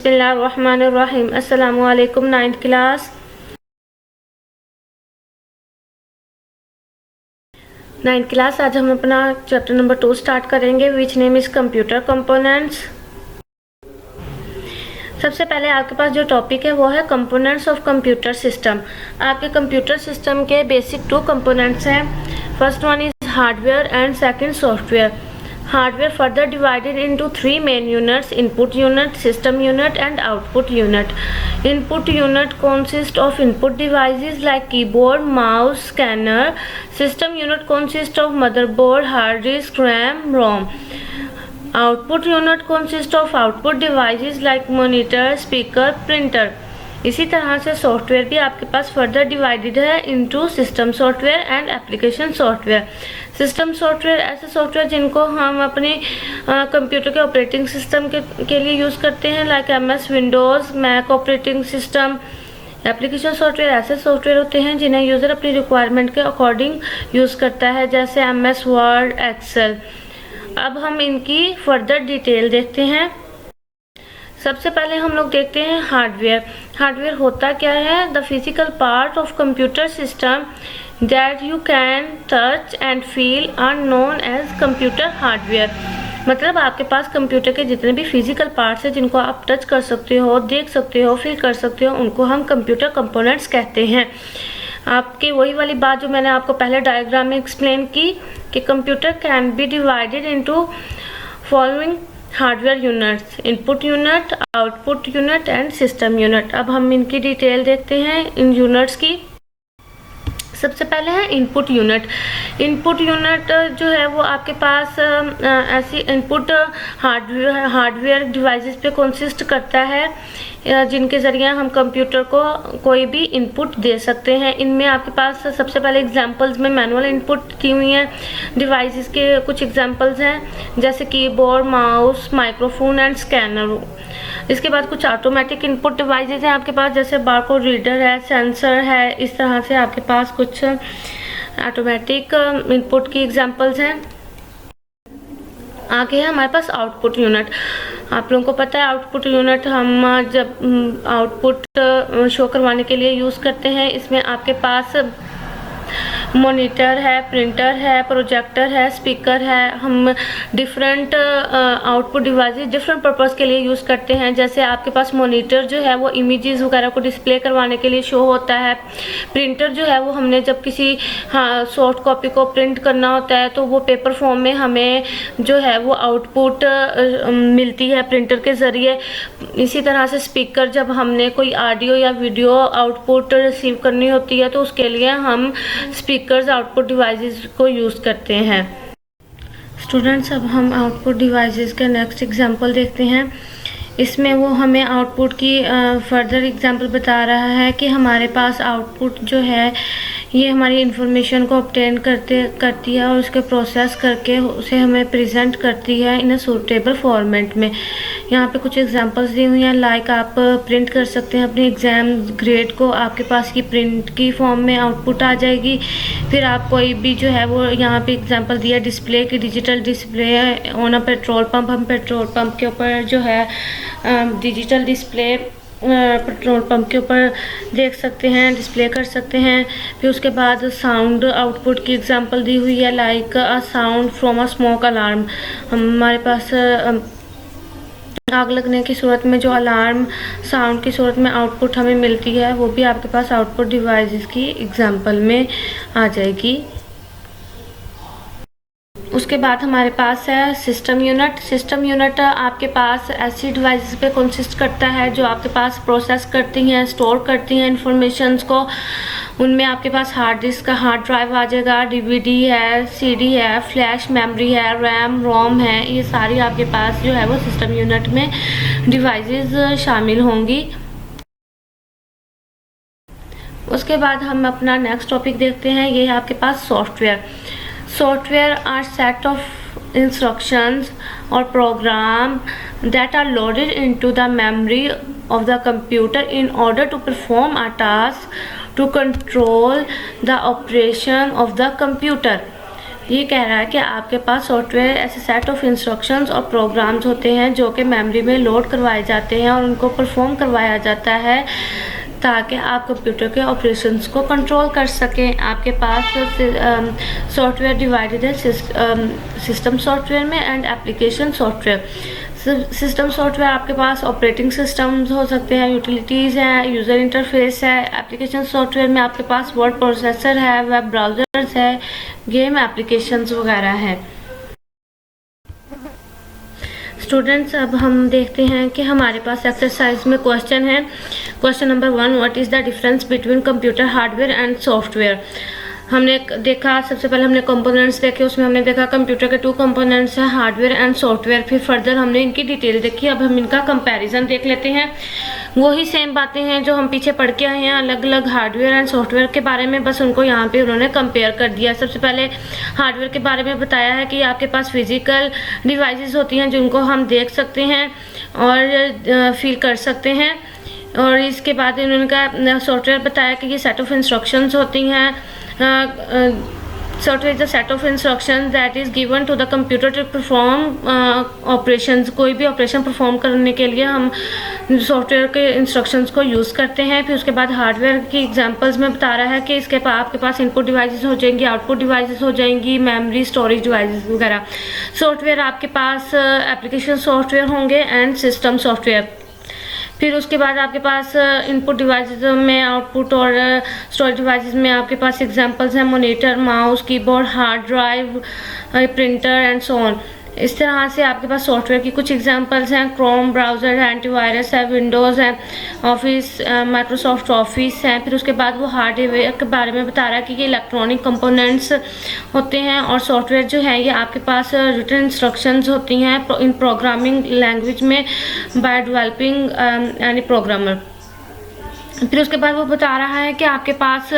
बिस्मिल्लाहिर्रहमानिर्रहीम। अस्सलामु अलैकुम 9th क्लास। 9th क्लास आज हम अपना चैप्टर नंबर 2 स्टार्ट करेंगे, which name is computer components. सबसे पहले आपके पास जो टॉपिक है वो है कंपोनेंट्स ऑफ कंप्यूटर सिस्टम। आपके कंप्यूटर सिस्टम के बेसिक 2 कंपोनेंट्स हैं। First one is hardware and second software. Hardware further divided into 3 main units: input unit, system unit and output unit. Input unit consists of input devices like keyboard, mouse, scanner. System unit consists of motherboard, hard disk, RAM, ROM. Output unit consists of output devices like monitor, speaker, printer. इसी तरह से software भी आपके पास further divided है into system software and application software. System software ऐसे software जिनको हम अपने कंप्यूटर के ऑपरेटिंग सिस्टम के लिए यूज़ करते हैं, like MS Windows, Mac operating system. Application software ऐसे सॉफ्टवेयर होते हैं जिन्हें यूज़र अपनी रिक्वायरमेंट के अकॉर्डिंग यूज़ करता है, जैसे MS वर्ड, एक्सेल। अब हम इनकी फर्दर डिटेल देखते हैं। सबसे पहले हम लोग देखते हैं हार्डवेयर। हार्डवेयर होता क्या है? The physical part of computer system that you can touch and feel are known as computer hardware. मतलब आपके पास कंप्यूटर के जितने भी फिजिकल पार्ट्स हैं जिनको आप टच कर सकते हो, देख सकते हो, फील कर सकते हो, उनको हम कंप्यूटर कंपोनेंट्स कहते हैं। आपकी वही वाली बात जो मैंने आपको पहले डायग्राम में एक्सप्लेन की कि computer can be divided into following hardware units: input unit, output unit and system unit. अब हम इनकी डिटेल देखते हैं इन यूनिट्स की। सबसे पहले है इनपुट यूनिट। इनपुट यूनिट जो है वो आपके पास ऐसी इनपुट हार्डवेयर डिवाइसेस पे कंसिस्ट करता है जिनके ज़रिए हम कंप्यूटर को कोई भी इनपुट दे सकते हैं। इनमें आपके पास सबसे पहले एग्जांपल्स में मैनुअल इनपुट की हुई हैं। डिवाइसेस के कुछ एग्जांपल्स हैं जैसे keyboard, mouse, microphone and scanner. इसके बाद कुछ ऑटोमेटिक इनपुट डिवाइसेस हैं आपके पास, जैसे बारकोड रीडर है, सेंसर है। इस तरह से आपके पास कुछ ऑटोमेटिक इनपुट की एग्जांपल्स हैं। आगे है हमारे पास आउटपुट यूनिट। आप लोगों को पता है आउटपुट यूनिट हम जब आउटपुट शो करवाने के लिए यूज़ करते हैं। इसमें आपके पास मॉनिटर है, प्रिंटर है, प्रोजेक्टर है, स्पीकर है। हम different output devices different purpose के लिए यूज़ करते हैं। जैसे आपके पास मॉनिटर जो है वो इमेजेस वगैरह को डिस्प्ले करवाने के लिए शो होता है। प्रिंटर जो है वो हमने जब किसी सॉफ्ट कॉपी को प्रिंट करना होता है तो वो पेपर फॉर्म में हमें जो है वो आउटपुट मिलती है प्रिंटर के ज़रिए। इसी तरह से स्पीकर, जब हमने कोई ऑडियो या वीडियो आउटपुट रिसीव करनी होती है तो उसके लिए हम स्पीकर्स आउटपुट डिवाइसेस को यूज़ करते हैं। स्टूडेंट्स, अब हम आउटपुट डिवाइसेस के नेक्स्ट एग्जांपल देखते हैं। इसमें वो हमें आउटपुट की फर्दर एग्जांपल बता रहा है कि हमारे पास आउटपुट जो है ये हमारी इंफॉर्मेशन को ऑब्टेन करती है और उसके प्रोसेस करके उसे हमें प्रेजेंट करती है इन अ सूटेबल फॉर्मेट में। यहाँ पे कुछ एग्जांपल्स दी हुई हैं, लाइक आप प्रिंट कर सकते हैं अपने एग्ज़ाम ग्रेड को, आपके पास की प्रिंट की फॉर्म में आउटपुट आ जाएगी। फिर आप कोई भी जो है वो यहाँ पे एग्जांपल दिया डिस्प्ले की, digital display on a petrol pump. हम पेट्रोल पंप के ऊपर जो है डिजिटल डिस्प्ले पेट्रोल पंप के ऊपर देख सकते हैं, डिस्प्ले कर सकते हैं। फिर उसके बाद साउंड आउटपुट की एग्जांपल दी हुई है, like a sound from a smoke alarm. हमारे पास आग लगने की सूरत में जो अलार्म साउंड की सूरत में आउटपुट हमें मिलती है वो भी आपके पास आउटपुट डिवाइसेस की एग्जांपल में आ जाएगी। उसके बाद हमारे पास है सिस्टम यूनिट। सिस्टम यूनिट आपके पास ऐसी डिवाइसेस पे कंसिस्ट करता है जो आपके पास प्रोसेस करती हैं, स्टोर करती हैं इंफॉर्मेशंस को। उनमें आपके पास हार्ड डिस्क का हार्ड ड्राइव आ जाएगा, DVD है, CD है, फ्लैश मेमोरी है, RAM, ROM है। ये सारी आपके पास जो है वो सिस्टम यूनिट में डिवाइसेस शामिल होंगी। उसके बाद हम अपना नेक्स्ट टॉपिक देखते हैं, ये है आपके पास software. Software are set of instructions or program that are loaded into the memory of the computer in order to perform a task to control the operation of the computer. ये कह रहा है कि आपके पास सॉफ्टवेयर ऐसे set of instructions और programmes होते हैं जो कि मेमोरी में लोड करवाए जाते हैं और उनको परफॉर्म करवाया जाता है ताकि आप कंप्यूटर के ऑपरेशंस को कंट्रोल कर सकें। आपके पास सॉफ्टवेयर डिवाइडेड है सिस्टम सॉफ्टवेयर में and application software. System software आपके पास ऑपरेटिंग सिस्टम्स हो सकते हैं, यूटिलिटीज़ हैं, यूज़र इंटरफेस है। एप्लीकेशन सॉफ्टवेयर में आपके पास वर्ड प्रोसेसर है, वेब ब्राउज़र्स है, गेम एप्लीकेशंस वगैरह हैं। स्टूडेंट्स, अब हम देखते हैं कि हमारे पास एक्सरसाइज में क्वेश्चन है। Question number 1, what is the difference between computer hardware and software. हमने देखा, सबसे पहले हमने कंपोनेंट्स देखे, उसमें हमने देखा कंप्यूटर के 2 कंपोनेंट्स हैं, हार्डवेयर एंड सॉफ्टवेयर। फिर फर्दर हमने इनकी डिटेल देखी। अब हम इनका कंपैरिजन देख लेते हैं। वही सेम बातें हैं जो हम पीछे पढ़ के आए हैं, अलग अलग हार्डवेयर एंड सॉफ्टवेयर के बारे में, बस उनको यहाँ पे उन्होंने कंपेयर कर दिया। सबसे पहले हार्डवेयर के बारे में बताया है कि आपके पास फिजिकल डिवाइसेस होती हैं जिनको हम देख सकते हैं और फील कर सकते हैं। और इसके बाद इन्होंने सॉफ्टवेयर बताया कि ये सेट ऑफ इंस्ट्रक्शंस होती हैं। Software is a set of instruction that is given to the computer to perform operations. कोई भी ऑपरेशन परफॉर्म करने के लिए हम सॉफ्टवेयर के इंस्ट्रक्शंस को यूज़ करते हैं। फिर उसके बाद हार्डवेयर की एग्जांपल्स में बता रहा है कि इसके आपके पास इनपुट डिवाइसेस हो जाएंगी, आउटपुट डिवाइसेस हो जाएंगी, मेमोरी स्टोरेज डिवाइसेस वगैरह। सॉफ्टवेयर आपके पास एप्लीकेशन सॉफ्टवेयर होंगे एंड सिस्टम सॉफ्टवेयर। फिर उसके बाद आपके पास इनपुट डिवाइसेस में, आउटपुट और स्टोरेज डिवाइसेस में आपके पास एग्जांपल्स हैं monitor, mouse, keyboard, hard drive, printer and so on. इस तरह से आपके पास सॉफ्टवेयर की कुछ एग्जांपल्स हैं, क्रोम ब्राउज़र है, एंटीवायरस है, विंडोज़ है, ऑफिस, माइक्रोसॉफ्ट ऑफिस है। फिर उसके बाद वो हार्डवेयर के बारे में बता रहा है कि ये इलेक्ट्रॉनिक कंपोनेंट्स होते हैं। और सॉफ्टवेयर जो है ये आपके पास रिटन इंस्ट्रक्शंस होती हैं इन प्रोग्रामिंग लैंग्वेज में बाय डेवलपिंग एनी प्रोग्रामर। फिर उसके बाद वो बता रहा है कि आपके पास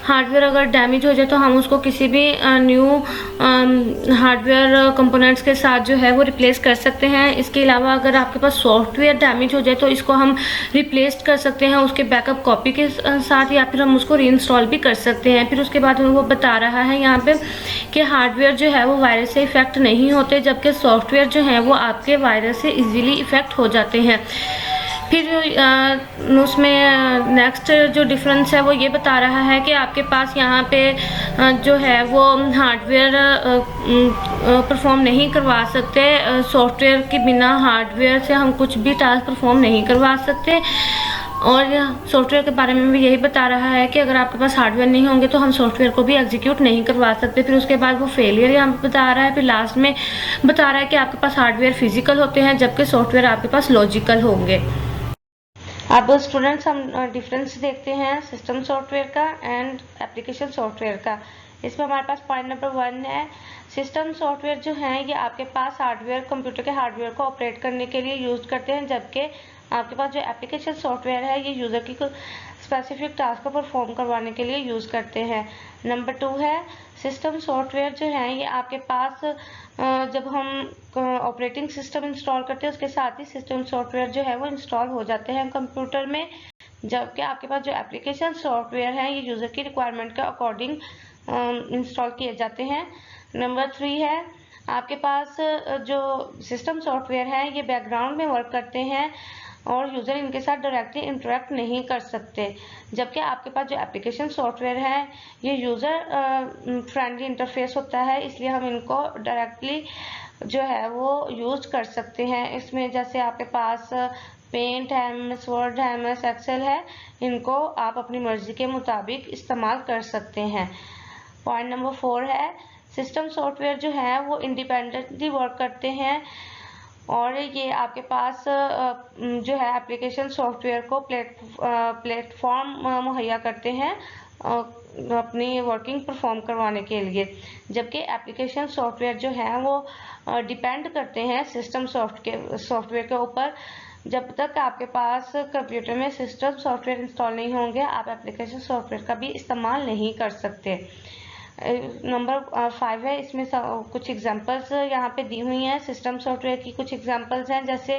हार्डवेयर अगर डैमेज हो जाए तो हम उसको किसी भी न्यू हार्डवेयर कंपोनेंट्स के साथ जो है वो रिप्लेस कर सकते हैं। इसके अलावा अगर आपके पास सॉफ्टवेयर डैमेज हो जाए तो इसको हम रिप्लेस कर सकते हैं उसके बैकअप कॉपी के साथ, या फिर हम उसको रीइंस्टॉल भी कर सकते हैं। फिर उसके बाद वो बता रहा है यहाँ पे कि हार्डवेयर जो है वो वायरस से इफ़ेक्ट नहीं होते, जबकि सॉफ्टवेयर जो है वो आपके वायरस से ईजिली इफ़ेक्ट हो जाते हैं। फिर उसमें नेक्स्ट जो डिफरेंस है वो ये बता रहा है कि आपके पास यहाँ पे जो है वो हार्डवेयर परफॉर्म नहीं करवा सकते। सॉफ्टवेयर के बिना हार्डवेयर से हम कुछ भी टास्क परफॉर्म नहीं करवा सकते। और सॉफ्टवेयर के बारे में भी यही बता रहा है कि अगर आपके पास हार्डवेयर नहीं होंगे तो हम सॉफ्टवेयर को भी एग्जीक्यूट नहीं करवा सकते। फिर उसके बाद वो फेलियर यहाँ पे बता रहा है। फिर लास्ट में बता रहा है कि आपके पास हार्डवेयर फिजिकल होते हैं जबकि सॉफ्टवेयर आपके पास लॉजिकल होंगे। अब स्टूडेंट्स हम डिफरेंस देखते हैं सिस्टम सॉफ्टवेयर का एंड एप्लीकेशन सॉफ्टवेयर का। इसमें हमारे पास पॉइंट नंबर 1 है, सिस्टम सॉफ्टवेयर जो है ये आपके पास हार्डवेयर, कंप्यूटर के हार्डवेयर को ऑपरेट करने के लिए यूज करते हैं, जबकि आपके पास जो एप्लीकेशन सॉफ्टवेयर है ये यूज़र की स्पेसिफिक टास्क को परफॉर्म करवाने के लिए यूज़ करते हैं। नंबर 2 है, सिस्टम सॉफ्टवेयर जो है ये आपके पास जब हम ऑपरेटिंग सिस्टम इंस्टॉल करते हैं उसके साथ ही सिस्टम सॉफ्टवेयर जो है वो इंस्टॉल हो जाते हैं कंप्यूटर में, जबकि आपके पास जो एप्लीकेशन सॉफ्टवेयर है ये यूज़र की रिक्वायरमेंट के अकॉर्डिंग इंस्टॉल किए जाते हैं। नंबर 3 है, आपके पास जो सिस्टम सॉफ्टवेयर है ये बैकग्राउंड में वर्क करते हैं और यूज़र इनके साथ डायरेक्टली इंटरेक्ट नहीं कर सकते, जबकि आपके पास जो एप्लीकेशन सॉफ्टवेयर है ये यूज़र फ्रेंडली इंटरफेस होता है, इसलिए हम इनको डायरेक्टली जो है वो यूज़ कर सकते हैं। इसमें जैसे आपके पास पेंट है, MS वर्ड है, MS एक्सेल है, इनको आप अपनी मर्जी के मुताबिक इस्तेमाल कर सकते हैं। पॉइंट नंबर 4 है, सिस्टम सॉफ्टवेयर जो है वो इंडिपेंडेंटली वर्क करते हैं और ये आपके पास जो है एप्लीकेशन सॉफ्टवेयर को प्लेटफॉर्म मुहैया करते हैं अपनी वर्किंग परफॉर्म करवाने के लिए, जबकि एप्लीकेशन सॉफ्टवेयर जो है वो डिपेंड करते हैं सिस्टम सॉफ्टवेयर के ऊपर। जब तक आपके पास कंप्यूटर में सिस्टम सॉफ्टवेयर इंस्टॉल नहीं होंगे आप एप्लीकेशन सॉफ्टवेयर का भी इस्तेमाल नहीं कर सकते। नंबर 5 है, इसमें कुछ एग्जांपल्स यहाँ पे दी हुई हैं सिस्टम सॉफ्टवेयर की। कुछ एग्जांपल्स हैं जैसे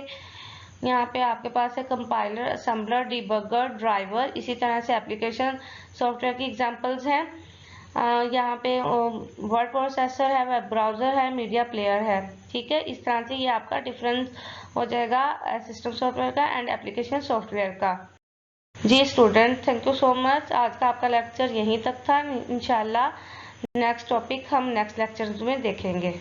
यहाँ पे आपके पास है कंपाइलर, असेंबलर, डिबगर, ड्राइवर, इसी तरह से एप्लीकेशन सॉफ्टवेयर की एग्जांपल्स हैं। यहाँ पे वर्ड प्रोसेसर है, वेब ब्राउज़र है, मीडिया प्लेयर है। ठीक है, इस तरह से ये आपका डिफरेंस हो जाएगा सिस्टम सॉफ्टवेयर का एंड एप्लीकेशन सॉफ्टवेयर का। जी student, thank you so much. आज का आपका लेक्चर यहीं तक था। इंशाल्लाह नेक्स्ट टॉपिक हम नेक्स्ट लेक्चर में देखेंगे।